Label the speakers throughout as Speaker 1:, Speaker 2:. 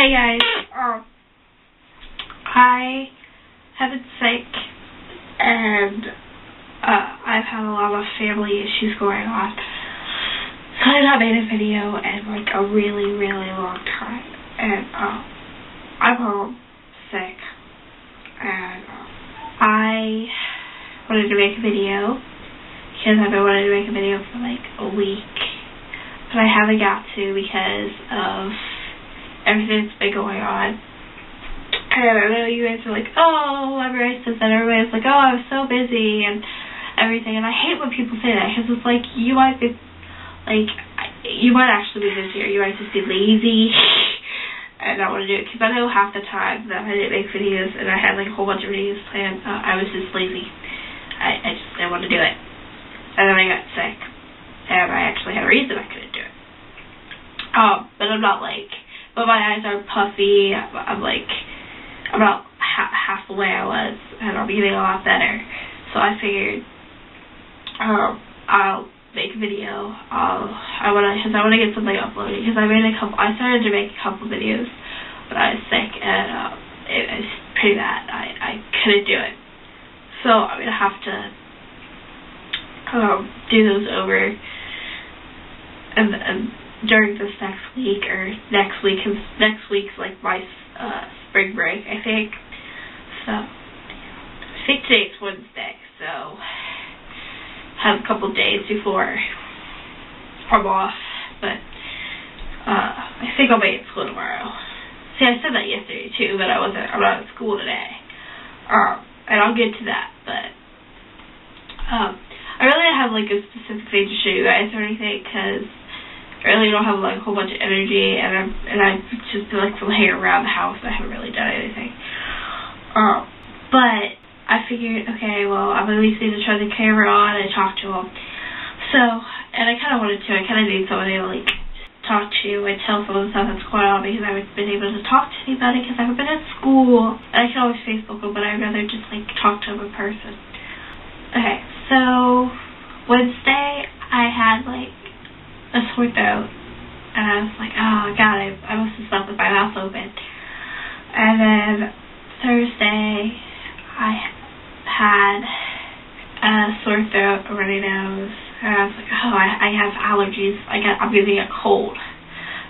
Speaker 1: Hey guys, I have been sick and I've had a lot of family issues going on, so I've not made a video in like a really long time, and I'm home sick, and I wanted to make a video because I've been wanting to make a video for like a week, but I haven't got to because of everything that's been going on. And I know you guys are like, oh, I'm racist, and everybody's like, oh, I was so busy and everything, and I hate when people say that, because it's like, you might be, like, you might actually be busy, or you might just be lazy and not want to do it, because I know half the time that I didn't make videos and I had like a whole bunch of videos planned, I was just lazy. I just didn't want to do it. And then I got sick, and I actually had a reason I couldn't do it. But I'm not like, but my eyes are puffy, I'm like, I'm about half the way I was, and I'm getting a lot better. So I figured, I'll make a video. I wanna get something uploaded, because I started to make a couple videos when I was sick, and it was pretty bad. I couldn't do it. So I'm gonna have to do those over, and during this next week, or next week, because next week's like my spring break, I think. So I think today's Wednesday, so have a couple days before I'm off, but I think I'll be at school tomorrow. See, I said that yesterday too, but I'm not at school today. And I'll get to that, but I really don't have like a specific thing to show you guys or anything, because I really don't have like a whole bunch of energy, and I just feel like from hanging around the house, I haven't really done anything. But I figured, okay, well, I'm at least need to turn the camera on and talk to them. So, and I kind of wanted to. I kind of need somebody to like talk to and tell some of the stuff that's going on, because I haven't been able to talk to anybody because I haven't been at school. And I can always Facebook them, but I'd rather just like talk to them in person. Okay, so Wednesday I had like a sore throat, and I was like, oh god, I must have slept with my mouth open. And then Thursday I had a sore throat, a runny nose, and I was like, oh, I have allergies, I'm getting a cold,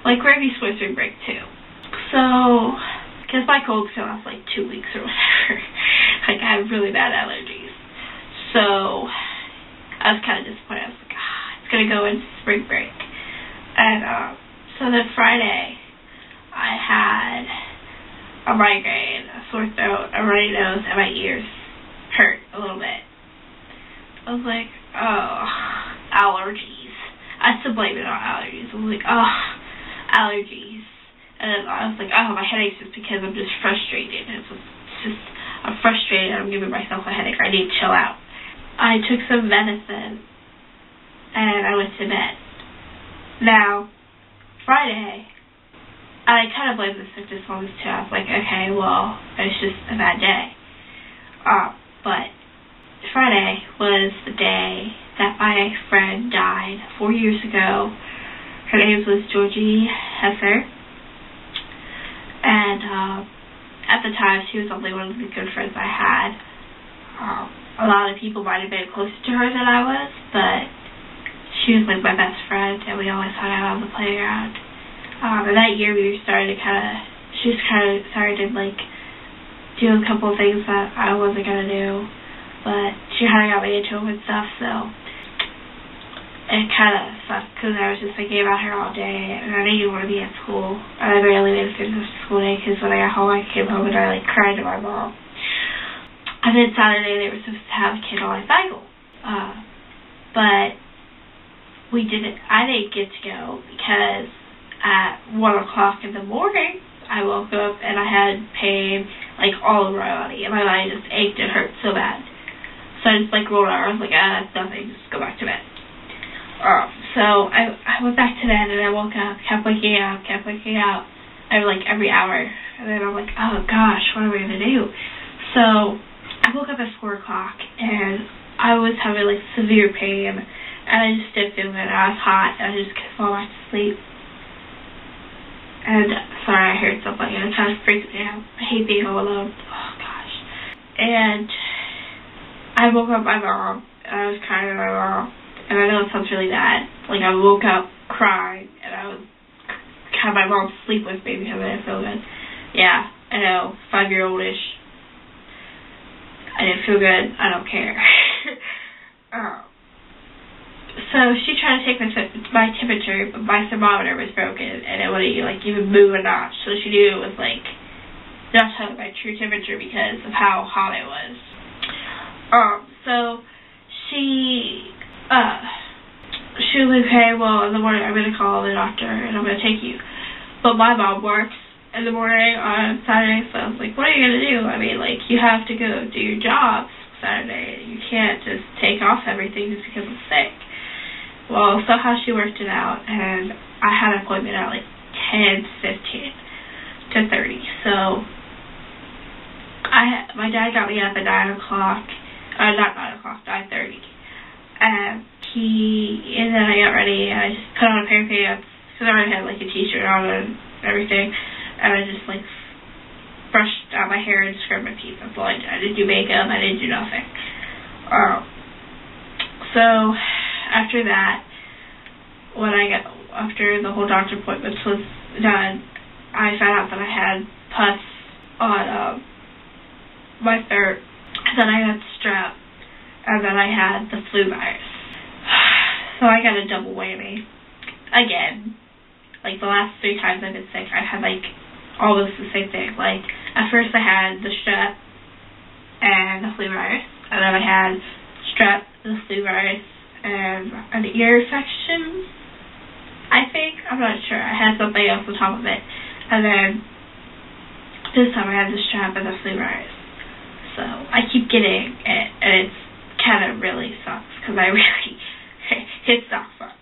Speaker 1: like right before spring break too. So, because my cold can last like 2 weeks or whatever, like I have really bad allergies. So I was kind of disappointed. I was like, it's gonna go into spring break. And so then Friday I had a migraine, a sore throat, a runny nose, and my ears hurt a little bit. I was like, oh, allergies. I still blame it on allergies. I was like, oh, allergies. And then I was like, oh, my headache's just because I'm just frustrated. I'm frustrated, I'm giving myself a headache. I need to chill out. I took some medicine, and I went to bed. Now, Friday, I kind of blamed the sickness on this too. I was like, okay, well, it's just a bad day. But Friday was the day that my friend died 4 years ago. Her name was Georgie Hesser. And at the time, she was only one of the good friends I had. A lot of people might have been closer to her than I was, but she was like my best friend, and we always hung out on the playground. And that year we started she started to like do a couple of things that I wasn't gonna do, but she kind of got me into them and stuff, so it kind of sucked, because I was just thinking about her all day, and I didn't even want to be at school. I barely made it through the school day, because when I got home, I came home and I like cried to my mom. And then Saturday they were supposed to have a kid on my cycle, but I didn't get to go, because at 1 o'clock in the morning I woke up and I had pain like all over my body, and my body just ached and hurt so bad. So I just like rolled over. I was like, that's nothing, just go back to bed. So I went back to bed, and I woke up, kept waking up, like every hour, and then I'm like, oh gosh, what am I gonna do? So I woke up at 4 o'clock, and I was having like severe pain, and I just didn't feel good. I was hot, and I just couldn't fall back to sleep. And Sorry, I heard something. It kind of freaks me out. I hate being home alone. Oh, gosh. And I woke up my mom, and I was crying to my mom. And I know it sounds really bad. Like, I woke up crying, and I was had my mom sleep with me because I didn't feel good. Yeah, I know, 5-year-old-ish. I didn't feel good. I don't care. So she tried to take my temperature, but my thermometer was broken, and it wouldn't even move a notch. So she knew it was not telling my true temperature because of how hot it was. So she was like, okay, well, in the morning I'm going to call the doctor and I'm going to take you. But my mom works in the morning on Saturday, so I was like, what are you going to do? I mean, you have to go do your job Saturday. You can't just take off everything just because I'm sick. Well, somehow she worked it out, and I had an appointment at 10:15 to 30. So my dad got me up at 9 o'clock. Not 9 o'clock, 9:30. And then I got ready, and I just put on a pair of pants, because I already had a t-shirt on and everything, and I just brushed out my hair and scrubbed my teeth. That's all I did. I didn't do makeup. I didn't do nothing. So after that, after the whole doctor appointment was done, I found out that I had pus on my throat, and then I had strep, and then I had the flu virus. So I got a double whammy. Again. The last 3 times I've been sick, I've had almost the same thing. At first I had the strep and the flu virus, and then I had strep, the flu virus, and an ear infection, I think. I'm not sure. I had something else on top of it. And then this time I had the strep and the flu virus. So I keep getting it, and it's kind of really sucks, because it's not fun.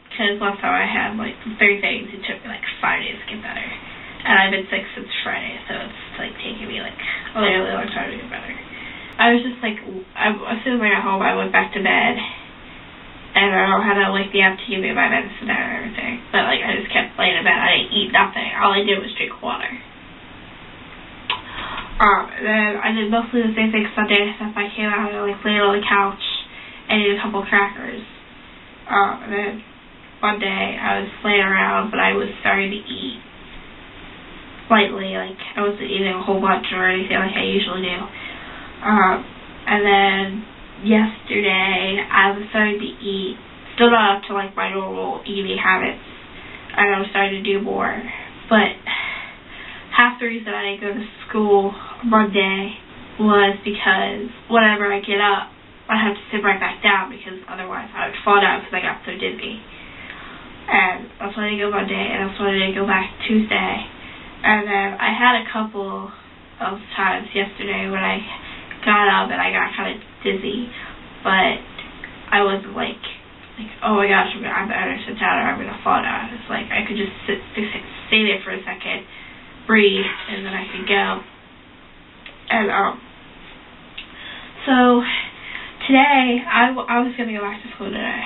Speaker 1: Because last time I had 3 things, it took me 5 days to get better. And I've been sick since Friday, so it's taking me a really long time to get better. I was just as soon as I got home, I went back to bed. And I don't know how to wake me up to give me my medicine and everything. But I just kept laying in bed. I didn't eat nothing. All I did was drink water. Then I did mostly the same thing Sunday, except I came out and laid on the couch and ate a couple crackers. And then one day I was laying around, but I was starting to eat lightly. I wasn't eating a whole bunch or anything like I usually do. And then yesterday I was starting to eat, still not up to my normal eating habits, and I was starting to do more. But half the reason I didn't go to school Monday was because whenever I get up, I have to sit right back down, because otherwise I would fall down because I got so dizzy. And that's why I didn't go Monday, and that's why I didn't go back Tuesday. And then I had a couple of times yesterday when I got up and I got kind of dizzy, but I wasn't oh my gosh, I'm better sit down or I'm going to fall down. It's I could just stay there for a second, breathe, and then I could go. And so today I was going to go back to school today.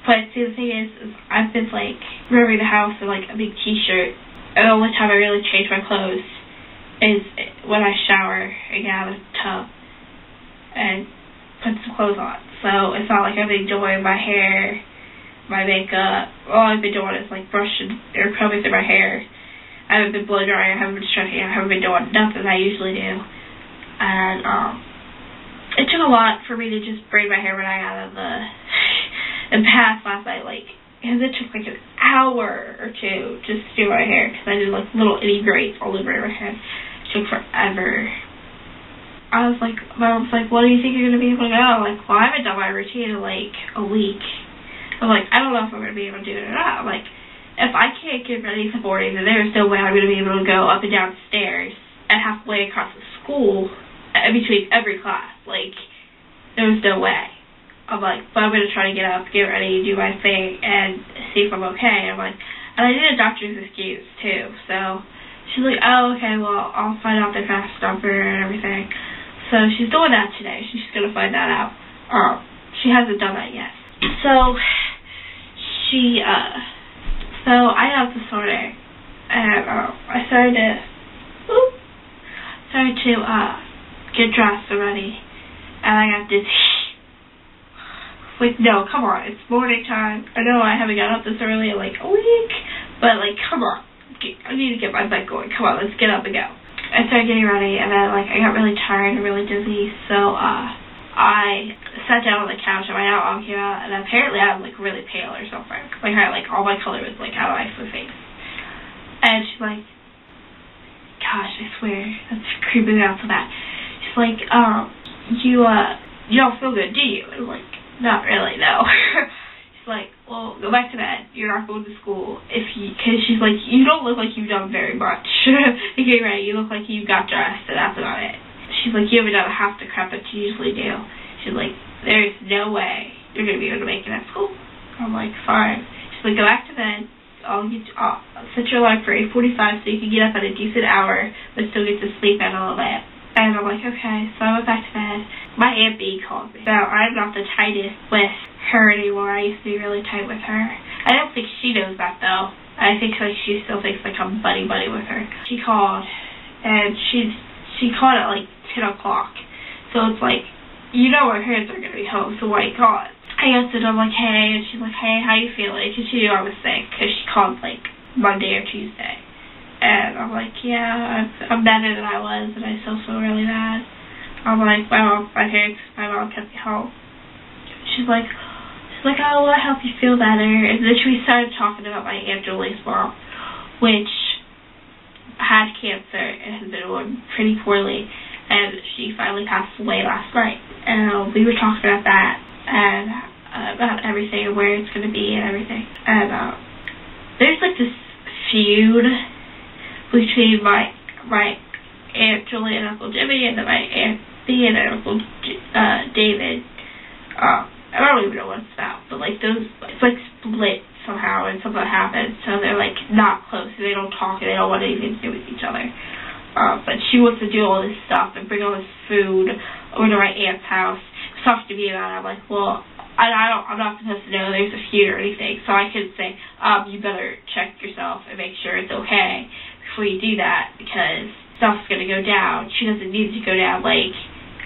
Speaker 1: But see, the thing is I've been rubbing the house in a big t-shirt, and the only time I really change my clothes is when I shower and get out of the tub and put some clothes on. So it's not I've been doing my hair, my makeup. All I've been doing is brushing or combing through my hair. I haven't been blow drying, I haven't been stretching, I haven't been doing nothing I usually do. And it took a lot for me to just braid my hair when I got out of the bath last night, because it took an hour or two just to do my hair, because I did little itty braids all over my head. It took forever. I was my mom's what do you think you're going to be able to go? Well, I haven't done my routine in a week. I'm I don't know if I'm going to be able to do it or not. I'm if I can't get ready in the morning, then there's no way I'm going to be able to go up and down the stairs and halfway across the school in between every class. There's no way. I'm but I'm going to try to get up, get ready, do my thing, and see if I'm okay. And I did a doctor's excuse, too. So she's oh, okay, well, I'll find out the fast number and everything. So she's doing that today. She's going to find that out. She hasn't done that yet. So I have this morning, and I started to get dressed already, and I got dizzy. Like, no, come on, it's morning time. I know I haven't got up this early in like a week, but like, come on, I need to get my bike going. Come on, let's get up and go. I started getting ready, and then like I got really tired and really dizzy, so I sat down on the couch, and my aunt came out, and apparently I'm like really pale or something. Like all my color was like out of my face. And she's like, gosh, I swear, that's creeping me out so bad. She's like, you don't feel good, do you? And I'm like, not really, no. She's like, well, go back to bed. You're not going to school because she's like, you don't look like you've done very much. To get ready, you look like you got dressed, and that's about it. She's like, you haven't done half the crap that you usually do. She's like, there's no way you're going to be able to make it at school. I'm like, fine. She's like, go back to bed. I'll set your alarm for 8:45 so you can get up at a decent hour but still get to sleep in a little bit. And I'm like, okay. So I went back to bed. My Aunt B called me. So I'm not the tightest with her anymore. I used to be really tight with her. I don't think she knows that, though. I think like she still thinks like I'm buddy with her. She called, and she called at like 10 o'clock. So it's like, you know my parents are going to be home, so why you call it? I answered, I'm like, hey, and she's like, hey, how you feeling? Because she knew I was sick, because she called like Monday or Tuesday. And I'm like, yeah, I'm better than I was, and I still feel really bad. I'm like, my mom kept me home. She's like, oh, well, I help you feel better. And then we started talking about my Aunt Julie's mom, which had cancer and has been doing pretty poorly, and she finally passed away last night. And we were talking about that, and about everything and where it's going to be and everything. And there's like this feud between my Aunt Julie and Uncle Jimmy, and then my Aunt B and Uncle David. I don't even know what it's about, but like those, it's like split somehow, and something happened, so they're like not close, and they don't talk, and they don't want anything to do with each other. But she wants to do all this stuff and bring all this food over to my aunt's house. Talk to me about it. I'm like, well, I'm not supposed to know there's a feud or anything, so I could say, you better check yourself and make sure it's okay before you do that, because stuff's gonna go down. She doesn't need to go down. Like,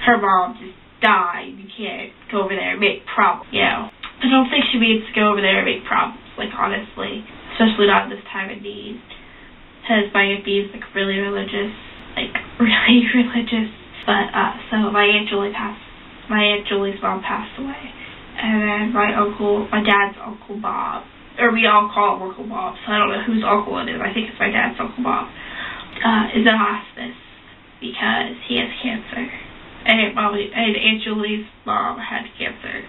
Speaker 1: her mom just died. You can't go over there and make problems, you know. I don't think she needs to go over there and make problems, like, honestly, especially not this time of need, because my Aunt B is like really religious, but so my Aunt Julie's mom passed away, and then my dad's Uncle Bob, or we all call him Uncle Bob, so I don't know whose uncle it is. I think it's my dad's Uncle Bob, is in hospice because he has cancer, and Aunt Julie's mom had cancer,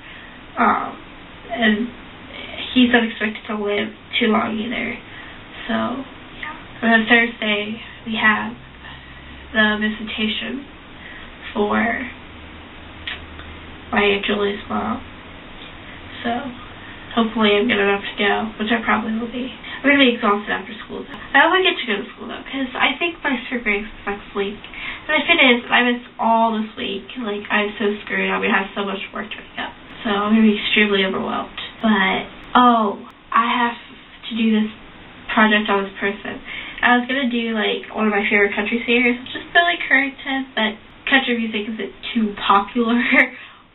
Speaker 1: and he's unexpected to live too long either. So yeah. And then Thursday we have the visitation for my Aunt Julie's mom. So hopefully I'm good enough to go, which I probably will be. I'm going to be exhausted after school, though. I hope I get to go to school, though, because I think my spring break is next week. And if it is, I miss all this week. Like, I'm so screwed. I'm going to have so much work to make up. So I'm going to be extremely overwhelmed. But, I have to do this project on this person. I was going to do, like, one of my favorite country singers, which is Billy Currington, but country music isn't too popular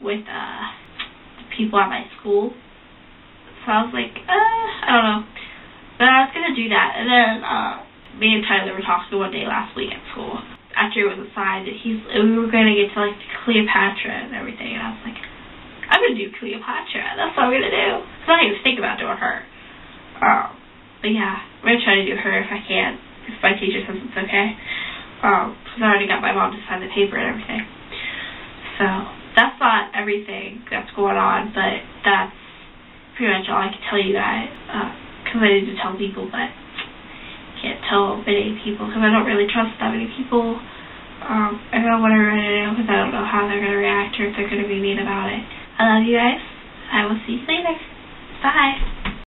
Speaker 1: with the people at my school. So I was like, I don't know. But I was going to do that. And then me and Tyler were talking one day last week at school. After it was assigned, we were going to get to, like, Cleopatra and everything. And I was like, I'm going to do Cleopatra. That's what I'm going to do. I'm not even thinking about doing her. But yeah, I'm going to try to do her if I can. If my teacher says it's okay. Because I already got my mom to sign the paper and everything. So that's not everything that's going on, but that's pretty much all I can tell you guys. Because I need to tell people, but can't tell many people because I don't really trust that many people. I don't want everyone to know because I don't know how they're going to react or if they're going to be mean about it. I love you guys. I will see you later. Bye.